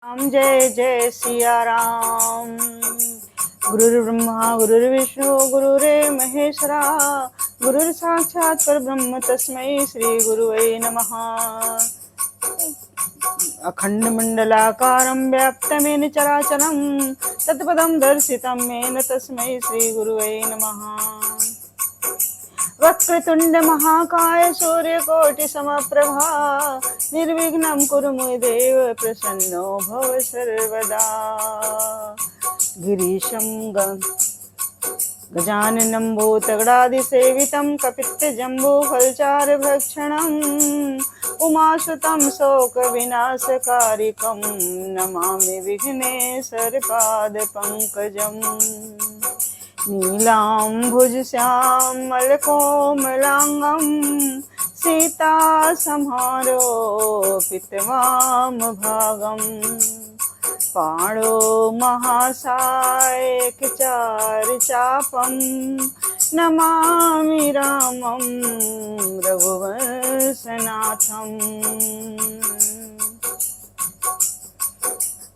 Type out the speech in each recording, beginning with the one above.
राम जय जय सिया राम। गुरुर्ब्रह्मा गुरुर्विष्णु गुरुरेव महेश्वरा गुरुर् साक्षात् परब्रह्म तस्मै श्री गुरुवे नमः। अखंड मंडलाकारं व्याप्तमेन चराचरं तत्पदं दर्शितं येन तस्मै श्री गुरुवे नमः। वक्रतुंड महाकाय सूर्यकोटि समप्रभा निर्विघ्नं कुरु मे देव प्रसन्नो भव सर्वदा। गिरीशं गजाननं भूतगणादिसेवितं कपित्थजम्बूफलचारुभक्षणं उमासुतं शोकविनाशकारिकं नमामि विघ्नेश्वरपादपङ्कजम्। नीलाम्भुजश्यामलकोमलाङ्गं सीतासंहारोपितवामभागं पाणो महासायकचारुचापं नमामि रामं रघुवंशनाथम्।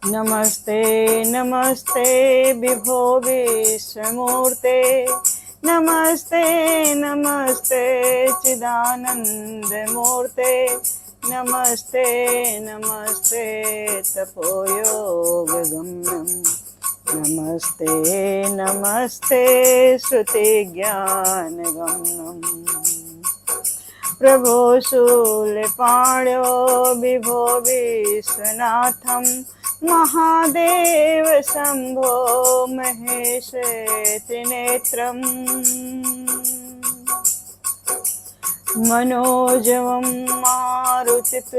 नमस्ते नमस्ते विभो विश्वमूर्ते नमस्ते नमस्ते चिदानंदमूर्ते नमस्ते नमस्ते तपोयोगगम्यं नमस्ते नमस्ते श्रुतिज्ञानगम्यं। प्रभो शूलपाणो विभो विश्वनाथं महादेव शंभो महेश त्रिनेत्रम्। मनोजवं मारुतितुल्यवेगं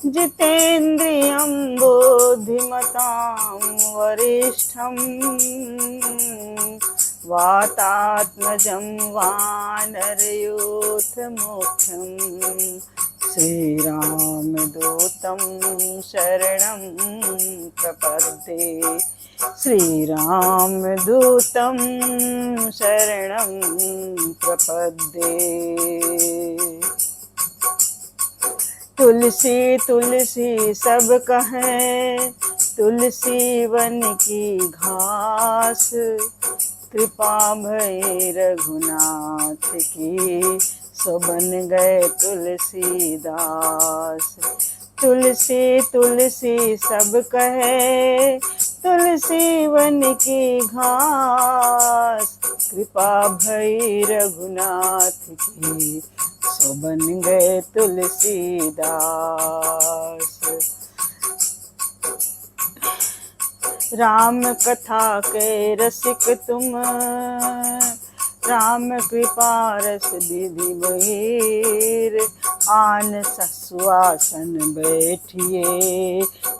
जितेन्द्रियं बुद्धिमतां वरिष्ठं वातात्मजं वानरयूथमुख्यं श्रीरामदूतं शरणं प्रपद्ये। श्रीरामदूतं शरणं प्रपद्ये। तुलसी तुलसी सब कहें तुलसी वन की घास कृपा भई रघुनाथ की सो बन गए तुलसीदास। तुलसी तुलसी सब कहे तुलसी वन की घास कृपा भई रघुनाथ की सो बन गए तुलसीदास। राम कथा के रसिक तुम राम कृपा रस विधि बहीर आन सुआसन बैठिए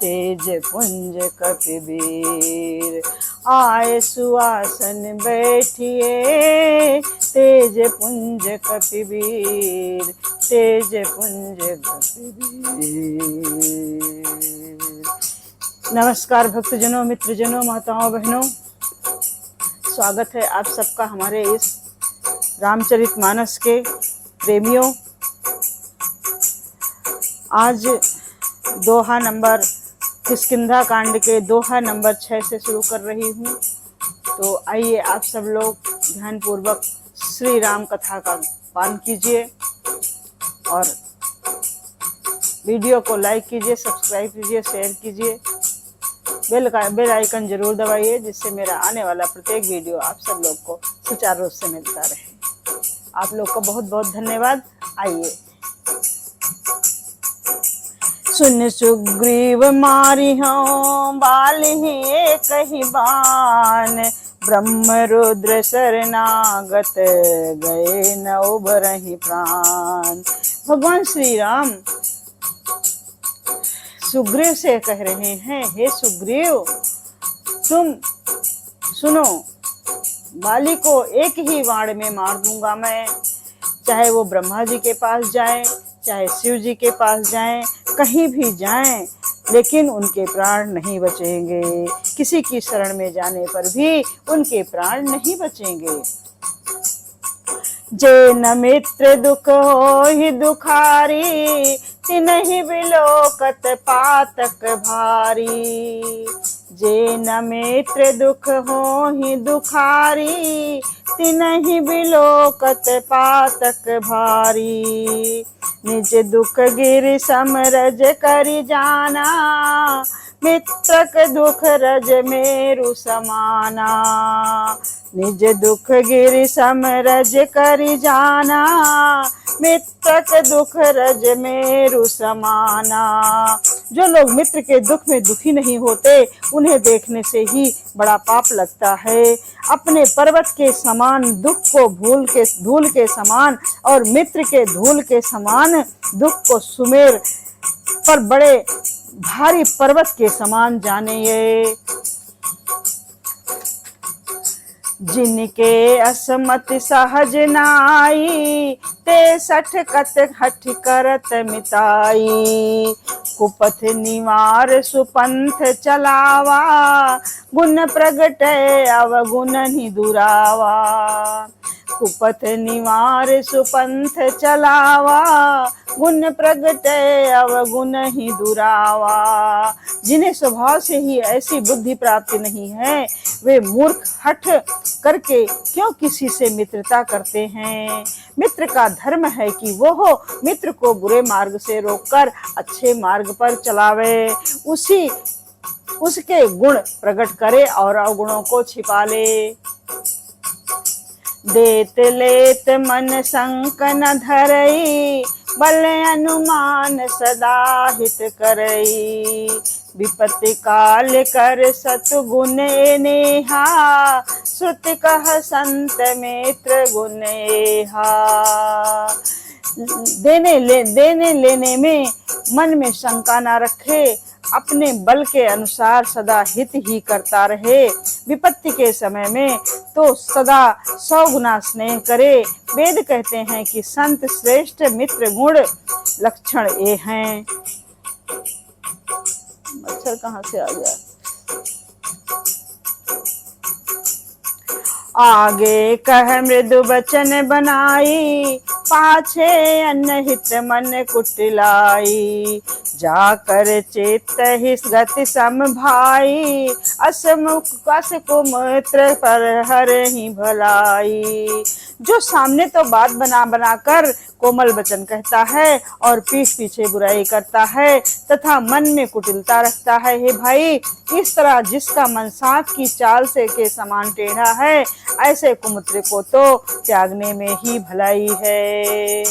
तेज पुंज कपिवीर। आए सुआसन बैठिए तेज पुंज कपिवीर तेज पुंज कपिवीर। नमस्कार भक्तजनों मित्रजनों माताओं बहनों, स्वागत है आप सबका हमारे इस रामचरितमानस के प्रेमियों। आज दोहा नंबर किष्किंधा कांड के दोहा नंबर 6 से शुरू कर रही हूँ। तो आइए आप सब लोग ध्यानपूर्वक श्री राम कथा का पान कीजिए और वीडियो को लाइक कीजिए, सब्सक्राइब कीजिए, शेयर कीजिए, बेल आइकन जरूर दबाइए जिससे मेरा आने वाला प्रत्येक वीडियो आप सब लोग को सुचारू रूप से मिलता रहे। आप लोग को बहुत बहुत धन्यवाद। आइए। सुन सुग्रीव मारी हूँ बाल ही एक ही बान ब्रह्म रुद्र शरणागत गए न उबरहि प्राण। भगवान श्री राम सुग्रीव से कह रहे हैं, हे सुग्रीव तुम सुनो, बाली को एक ही वाण में मार दूंगा मैं। चाहे वो ब्रह्मा जी के पास जाएं, चाहे शिव जी के पास जाएं, कहीं भी जाएं, लेकिन उनके प्राण नहीं बचेंगे। किसी की शरण में जाने पर भी उनके प्राण नहीं बचेंगे। जे न मित्र दुख हो ही दुखारी तिनहि बिलोकत पातक भारी। जे न मित्र दुख होहि दुखारी, तिनहि बिलोकत पातक भारी। निज दुख गिर समरज करि जाना, मित्रक दुख रज मेरु समाना। निज दुख गिर समरज करि जाना, मित्रक दुख रज मेरु समाना। जो लोग मित्र के दुख में दुखी नहीं होते, उन्हें देखने से ही बड़ा पाप लगता है। अपने पर्वत के समान दुख को धूल के समान और मित्र के धूल के समान दुख को सुमेर पर बड़े भारी पर्वत के समान जाने ये। जिनके असमत सहज नाई, ते सठ कत हठ करत मिताई। कुपथ निवार सुपंथ चलावा, गुण प्रगटे अवगुण नि दुरावा। कुपथ निवार सुपंथ चलावा, गुण प्रगटे अवगुण ही दुरावा। जिन्हें स्वभाव से ही ऐसी बुद्धि प्राप्ति नहीं है, वे मूर्ख हठ करके क्यों किसी से मित्रता करते हैं। मित्र का धर्म है कि वो मित्र को बुरे मार्ग से रोककर अच्छे मार्ग पर चलावे, उसके गुण प्रकट करे और अवगुणों को छिपा ले। देत लेत मन संक न धरई, बल अनुमान सदा हित करई। विपत्ति काल कर सतगुण नेहा, श्रुति कह संत मित्र गुनेहा। देने लेने में मन में शंका न रखे, अपने बल के अनुसार सदा हित ही करता रहे। विपत्ति के समय में तो सदा 100 गुना स्नेह करे। वेद कहते हैं कि संत श्रेष्ठ मित्र गुण लक्षण ये हैं। मच्छर कहाँ से आ गया? आगे कह मृदु वचन बनाई, पाछे अन्न हित मन कुटिलाई। जाकर चेत हिस गति सम भाई, असमुख कस कुमित्र पर हर ही भलाई। जो सामने तो बात बना कर कोमल वचन कहता है और पीठ पीछे बुराई करता है तथा मन में कुटिलता रखता है, हे भाई, इस तरह जिसका मन सांप की चाल से के समान टेढ़ा है, ऐसे कुमित्र को तो त्यागने में ही भलाई है।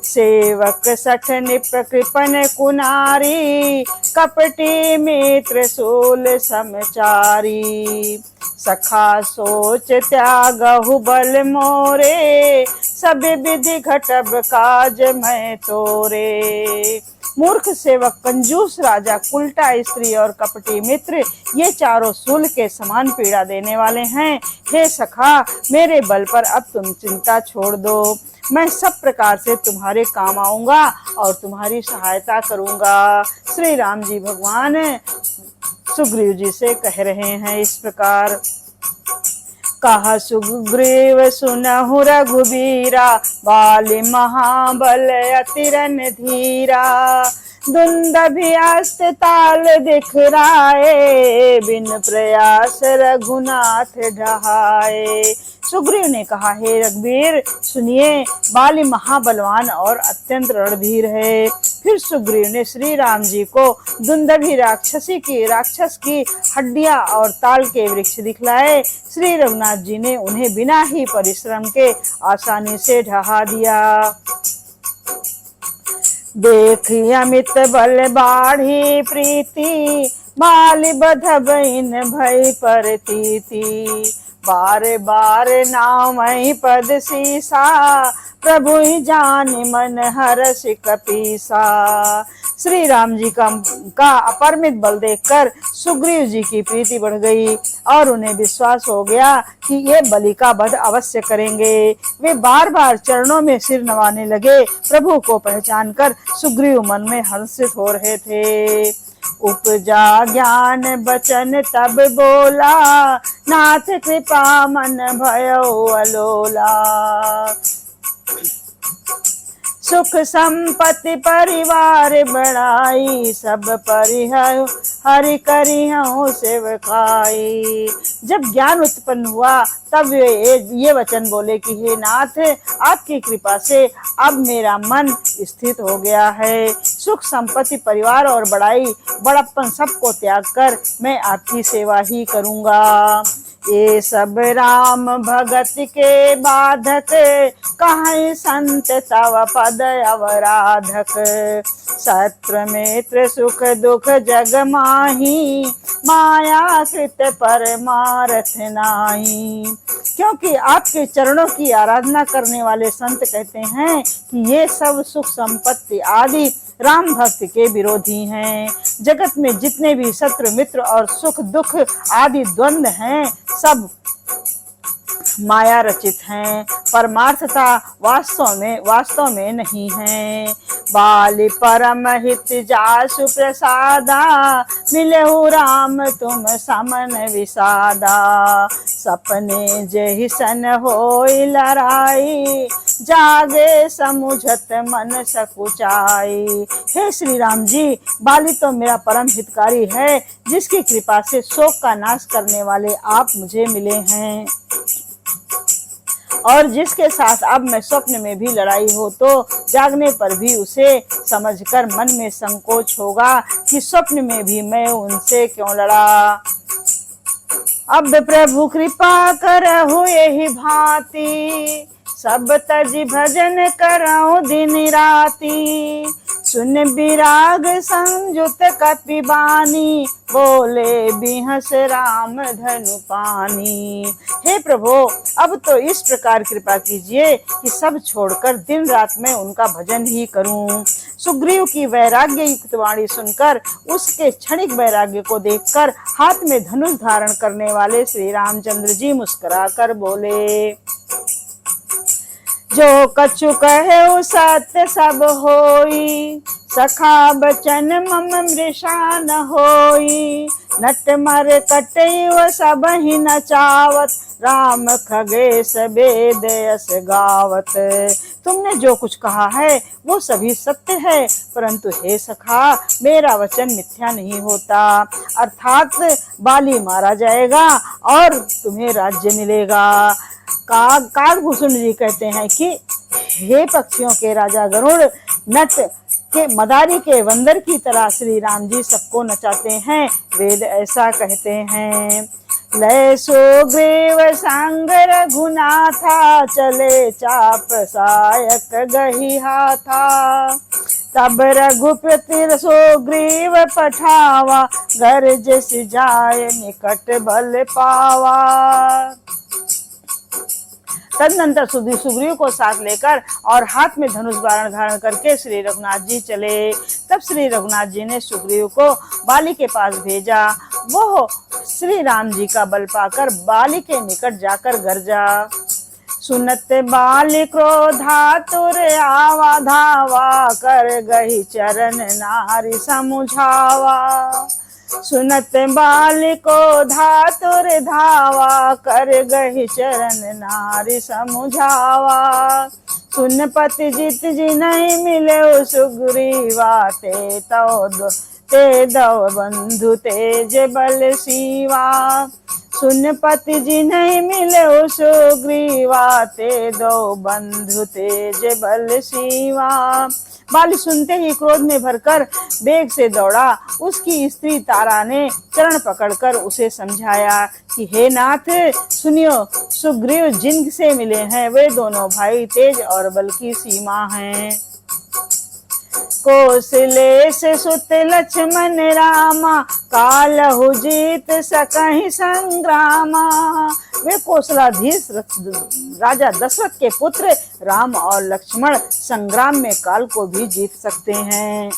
सेवक सठ निप कृपन कुनारी, कपटी मित्र सोल समचारी। सखा सोच त्यागहु बल मोरे, सब विधि घटब काज मैं तोरे। मूर्ख सेवक, कंजूस राजा, उल्टा स्त्री और कपटी मित्र, ये चारों सूल के समान पीड़ा देने वाले हैं। हे सखा, मेरे बल पर अब तुम चिंता छोड़ दो। मैं सब प्रकार से तुम्हारे काम आऊंगा और तुम्हारी सहायता करूंगा। श्री राम जी भगवान सुग्रीव जी से कह रहे हैं इस प्रकार। कहा सुग्रीव सुनहु रघुबीरा, बाली महाबल अति रणधीरा। दुंदभि अस्त ताल दिखराए, बिन प्रयास रघुनाथ ढहाए। सुग्रीव ने कहा, हे रघुवीर सुनिए, बाली महाबलवान और अत्यंत रणधीर है। फिर सुग्रीव ने श्री राम जी को दुंदभि राक्षस की हड्डियां और ताल के वृक्ष दिखलाए। श्री रघुनाथ जी ने उन्हें बिना ही परिश्रम के आसानी से ढहा दिया। देख अमित बल बाढ़ी प्रीति, बाली बधबइन भय परतीति। बार बार नामहि पद सीसा, प्रभु ही जान मन हर्ष कपीसा। श्री राम जी का अपरिमित बल देखकर सुग्रीव जी की प्रीति बढ़ गई और उन्हें विश्वास हो गया कि ये बलि का वध अवश्य करेंगे। वे बार बार चरणों में सिर नवाने लगे। प्रभु को पहचान कर सुग्रीव मन में हर्षित हो रहे थे। उपजा ज्ञान बचन तब बोला, नाथ कृपा मन भयो अलोला। सुख संपत्ति परिवार बढ़ाई, सब परिहर हरि करिहु सेवकाई। जब ज्ञान उत्पन्न हुआ तब ये वचन बोले कि हे नाथ, आपकी कृपा से अब मेरा मन स्थित हो गया है। सुख संपत्ति परिवार और बड़ाई बड़प्पन सबको त्याग कर मैं आपकी सेवा ही करूंगा। ये सब राम भगत के बाधक, कहीं संत तव पद अवराधक। सत्र मित्र सुख दुख जग माही, माया कृत परमारथ नाही। क्योंकि आपके चरणों की आराधना करने वाले संत कहते हैं कि ये सब सुख संपत्ति आदि राम भक्त के विरोधी हैं। जगत में जितने भी शत्रु मित्र और सुख दुख आदि द्वंद्व हैं सब माया रचित हैं, परमार्थता वास्तव में नहीं है। बाली परम हित जासु प्रसादा, मिलहु राम तुम समन विसादा। सपने जहि सन होई लड़ाई, जागे समुझत मन सकुचाई। हे श्री राम जी, बाली तो मेरा परम हितकारी है, जिसकी कृपा से शोक का नाश करने वाले आप मुझे मिले हैं, और जिसके साथ अब मैं स्वप्न में भी लड़ाई हो तो जागने पर भी उसे समझकर मन में संकोच होगा कि स्वप्न में भी मैं उनसे क्यों लड़ा। अब प्रभु कृपा करहु यही भांति, सब तज भजन करहु दिन राति। सुन विराग संयुत कपि बानी, बोले बिहस राम धनु पानी। हे प्रभु, अब तो इस प्रकार कृपा कीजिए कि सब छोड़कर दिन रात में उनका भजन ही करूं। सुग्रीव की वैराग्य युक्त वाणी सुनकर उसके क्षणिक वैराग्य को देखकर हाथ में धनुष धारण करने वाले श्री रामचंद्र जी मुस्कुराकर बोले, जो कछु कहे सत्य सब होई, सखा बचन मम मृषा न होई। नट मर कटई व सब ही नचावत, राम खगेश वेद यस गावत। तुमने जो कुछ कहा है वो सभी सत्य है, परंतु हे सखा, मेरा वचन मिथ्या नहीं होता। अर्थात बाली मारा जाएगा और तुम्हें राज्य मिलेगा। काकभूषण जी कहते हैं कि हे पक्षियों के राजा गरुड़, नट के मदारी के बंदर की तरह श्री राम जी सबको नचाते हैं। वेद ऐसा कहते हैं, लय सुग्रीव संग रघुनाथा, चले चाप सायक गही हाथा। तब रघुपति सुग्रीव पठावा, गर्ज सिजाय निकट बल पावा। तदनंतर सुग्रीव को साथ लेकर और हाथ में धनुष बाण धारण करके श्री रघुनाथ जी चले। तब श्री रघुनाथ जी ने सुग्रीव को बाली के पास भेजा। वो श्री राम जी का बल पाकर बाली के निकट जाकर गरजा। सुनत बाली क्रोधातुर आवा, धावा कर गही चरण नारी समुझावा। सुनत बाली को धातुर धावा, कर गही चरण नारी समुझावा। सुन पति जित जी नहीं मिले सुग्रीवा, ते दव बंधु तेज बल सीवा। सुन पति जी नहीं मिले सुग्रीवा, ते दो बंधु तेज बल सीवा। बाली सुनते ही क्रोध में भरकर वेग से दौड़ा। उसकी स्त्री तारा ने चरण पकड़कर उसे समझाया कि हे नाथ सुनियो, सुग्रीव जिनसे मिले हैं वे दोनों भाई तेज और बल की सीमा हैं। कौशलेश सुत लक्ष्मण रामा, कालहु जीत सकहि संग्रामा। वे कौशलाधीश राजा दशरथ के पुत्र राम और लक्ष्मण संग्राम में काल को भी जीत सकते हैं।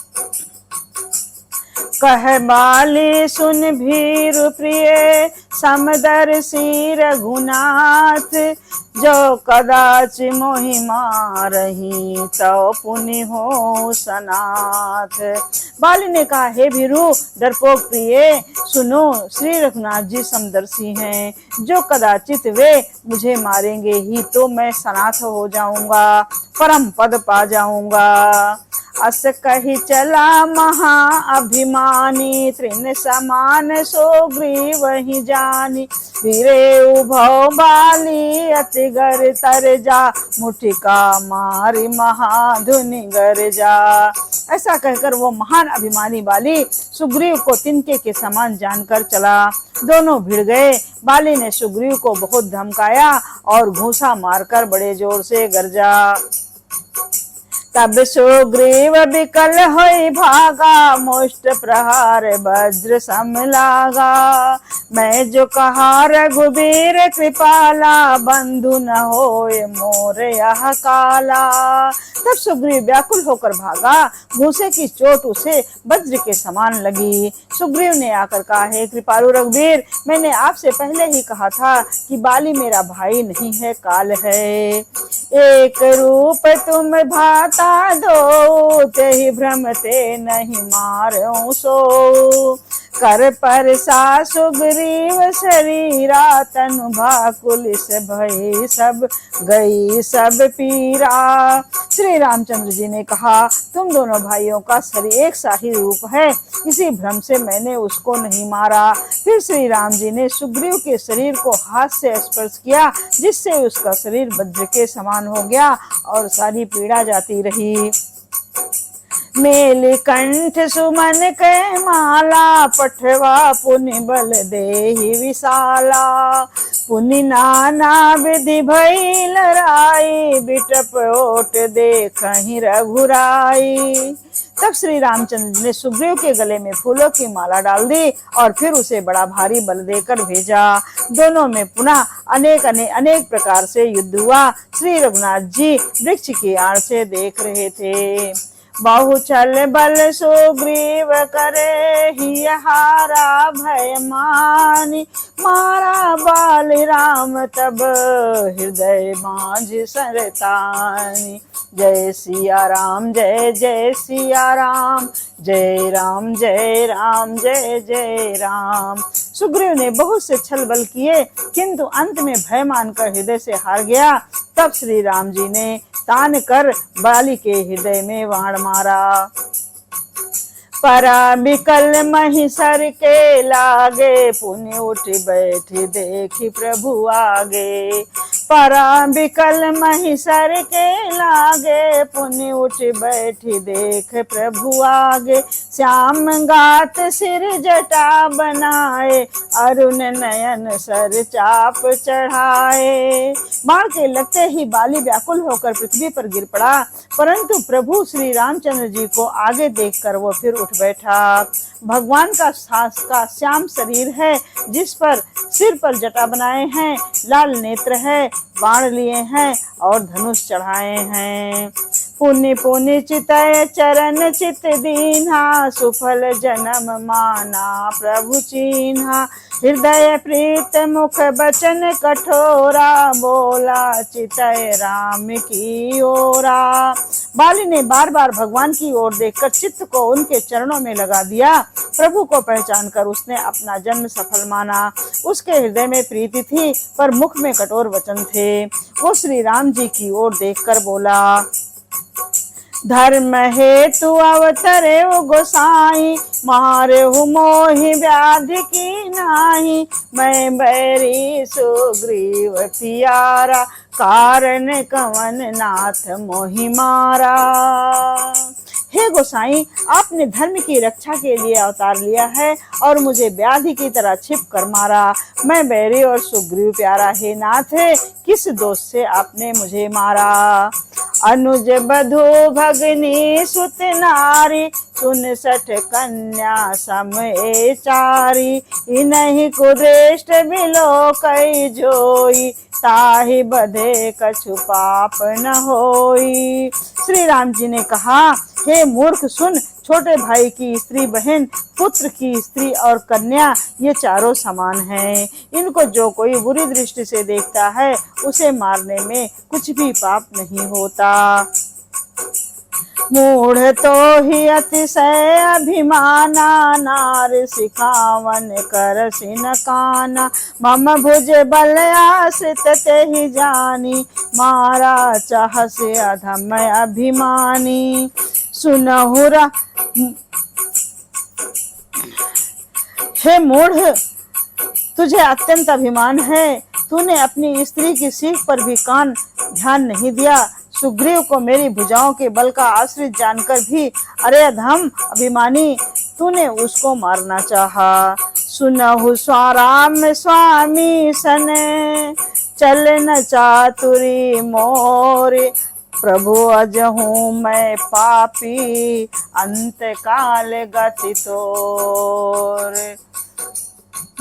कह बाली सुन भीर प्रिय, समदर्शी रघुनाथ। जो कदाच मोहि मारही, तो पुनि हो सनाथ। बाली ने कहा, हे भीरू डरपोक प्रिय, सुनो, श्री रघुनाथ जी समदर्शी हैं, जो कदाचित वे मुझे मारेंगे ही तो मैं सनाथ हो जाऊंगा, परम पद पा जाऊंगा। अस कही चला महा अभिमानी, तृण समान सुग्रीव ही जानी, वीरे उभव बाली अति गर तर जा, मुठिका मारी महाधुनि गर जा। ऐसा कहकर वो महान अभिमानी बाली सुग्रीव को तिनके के समान जानकर चला। दोनों भिड़ गए। बाली ने सुग्रीव को बहुत धमकाया और घूंसा मारकर बड़े जोर से गरजा। तब सुग्रीव विकल होई भागा, मुष्ट प्रहार वज्र सम लागा। मैं जो कहा रघुबीर कृपाला, बंधु न होए मोर यह काला। तब सुग्रीव व्याकुल होकर भागा, घूंसे की चोट उसे वज्र के समान लगी। सुग्रीव ने आकर कहा, हे कृपालु रघुबीर, मैंने आपसे पहले ही कहा था कि बाली मेरा भाई नहीं है, काल है। एक रूप तुम भाता दो, तेहि भ्रम ते नहीं मारो सो। कर पर सा सुग्रीव शरीरा, तनु भाकुल से भई सब गई सब पीरा। श्री रामचंद्र जी ने कहा, तुम दोनों भाइयों का शरीर एक सा ही रूप है, इसी भ्रम से मैंने उसको नहीं मारा। फिर श्री राम जी ने सुग्रीव के शरीर को हाथ से स्पर्श किया, जिससे उसका शरीर वज्र के समान हो गया और सारी पीड़ा जाती रही। मेल कंठ सुमन के माला, पठवा पुनि बल देहि विशाला। पुनि नाना विधि भई लड़ाई, बिटप ओट देखहि रघुराई। तब श्री रामचंद्र ने सुग्रीव के गले में फूलों की माला डाल दी और फिर उसे बड़ा भारी बल देकर भेजा। दोनों में पुनः अनेक प्रकार से युद्ध हुआ। श्री रघुनाथ जी वृक्ष की आड़ से देख रहे थे। बहुचल बल सुग्रीव करे, ही हारा भय मानी। मारा बाली राम तब हृदय मांझ सरतानी। जय सिया राम जय जय सिया राम, जय राम जय राम जय जय राम। सुग्रीव ने बहुत से छल बल किए, किंतु अंत में भय मानकर हृदय से हार गया। तब श्री राम जी ने तान कर बाली के हृदय में बाण मारा। परा बिकल महिषर के लागे, पुनि उठ बैठी देखी प्रभु आगे। परा बिकल महिषर के लागे, पुनि उठ बैठी देख प्रभु आगे। श्याम गात सिर जटा बनाए, अरुण नयन सर चाप चढ़ाए। बाण के लगते ही बाली व्याकुल होकर पृथ्वी पर गिर पड़ा, परंतु प्रभु श्री रामचंद्र जी को आगे देखकर वो फिर उठ बैठा। भगवान का श्याम शरीर है, जिस पर सिर पर जटा बनाए हैं, लाल नेत्र है, बाण लिए हैं और धनुष चढ़ाए हैं। पुनि पुनि चितय चरण चित दीन्हा, सुफल जन्म माना प्रभु चीन्हा। हृदय प्रीत मुख बचन कठोरा, बोला चितय राम की ओरा। बाली ने बार बार भगवान की ओर देखकर चित्त को उनके चरणों में लगा दिया। प्रभु को पहचान कर उसने अपना जन्म सफल माना। उसके हृदय में प्रीति थी, पर मुख में कठोर वचन थे। वो श्री राम जी की ओर देखकर बोला, धर्म हेतु अवतरे गोसाई, मारे मोहि व्याधि की नाही। मैं बैरी सुग्रीव प्यारा, कारण कवन नाथ मोहि मारा। हे गोसाई, आपने धर्म की रक्षा के लिए अवतार लिया है और मुझे व्याधि की तरह छिप कर मारा। मैं बैरी और सुग्रीव प्यारा, हे नाथ, किस दोष से आपने मुझे मारा। अनुज बधु भगनी सुत नारी, 69 कन्या सम चारी। इन्हीं कुदृष्ट बिलो कई जोई, ताहि बधे कछु पाप न होई। श्री राम जी ने कहा, हे मूर्ख सुन, छोटे भाई की स्त्री बहन, पुत्र की स्त्री और कन्या, ये चारों समान हैं। इनको जो कोई बुरी दृष्टि से देखता है, उसे मारने में कुछ भी पाप नहीं होता। मूढ़ तो ही अतिशय अभिमाना, नार सिखावन कर सिन काना। मम भुज बल आश्रित ते ही जानी, मारा चाह से अधम अभिमानी। सुनहुरा हे मूढ़, तुझे अत्यंत अभिमान है, तूने अपनी स्त्री की सीख पर भी कान ध्यान नहीं दिया। सुग्रीव को मेरी भुजाओं के बल का आश्रित जानकर भी, अरे अधम अभिमानी, तूने उसको मारना चाहा। सुनहु स्वाराम स्वामी सने, चलन चातुरी मोरे। प्रभु अजहूँ मैं पापी, अंत काल गति तोर।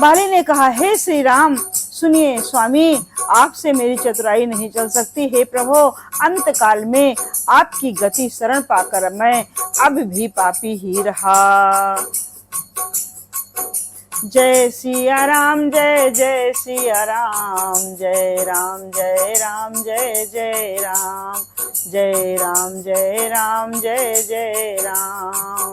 बाली ने कहा, हे श्री राम, सुनिए स्वामी, आपसे मेरी चतुराई नहीं चल सकती। हे प्रभु, अंत काल में आपकी गति शरण पाकर मैं अब भी पापी ही रहा। जय सिया राम, जय जय सिया राम, जय राम जय राम, जय जय राम, जय राम जय राम, जय जय राम।